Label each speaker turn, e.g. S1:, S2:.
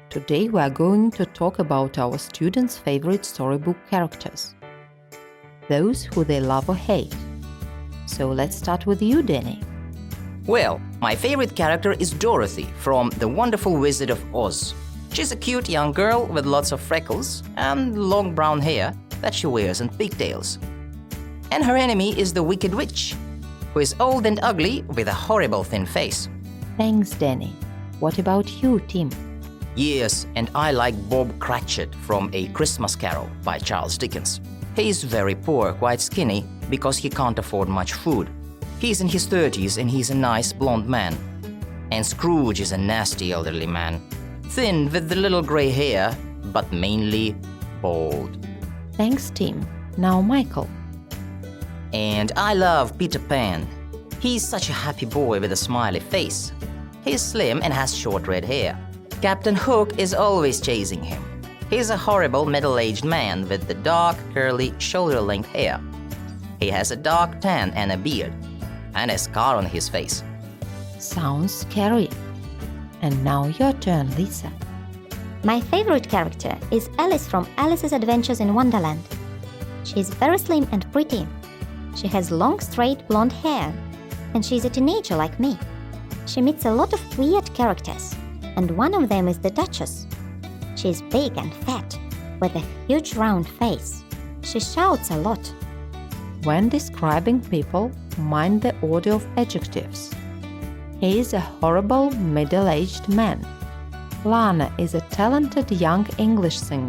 S1: Today we are going to talk about our students' favorite storybook characters. Those who they love or hate. So let's start with you, Danny.
S2: Well, my favorite character is Dorothy from The Wonderful Wizard of Oz. She's a cute young girl with lots of freckles and long brown hair that she wears in pigtails. And her enemy is the Wicked Witch, who is old and ugly with a horrible thin face.
S1: Thanks, Danny. What about you, Tim?
S2: Yes, and I like Bob Cratchit from A Christmas Carol by Charles Dickens. He is very poor, quite skinny, because he can't afford much food. He's in his 30s and he's a nice blonde man. And Scrooge is a nasty elderly man, thin with the little grey hair, but mainly bald.
S1: Thanks, Tim. Now, Michael.
S2: And I love Peter Pan. He's such a happy boy with a smiley face. He's slim and has short red hair. Captain Hook is always chasing him. He's a horrible middle-aged man with the dark, curly, shoulder-length hair. He has a dark tan and a beard, and a scar on his face.
S1: Sounds scary. And now your turn, Lisa.
S3: My favorite character is Alice from Alice's Adventures in Wonderland. She's very slim and pretty. She has long, straight, blonde hair, and she's a teenager like me. She meets a lot of weird characters, and one of them is the Duchess. She's big and fat, with a huge round face. She shouts a lot.
S1: When describing people, mind the order of adjectives. He is a horrible middle-aged man. Lana is a talented young English singer.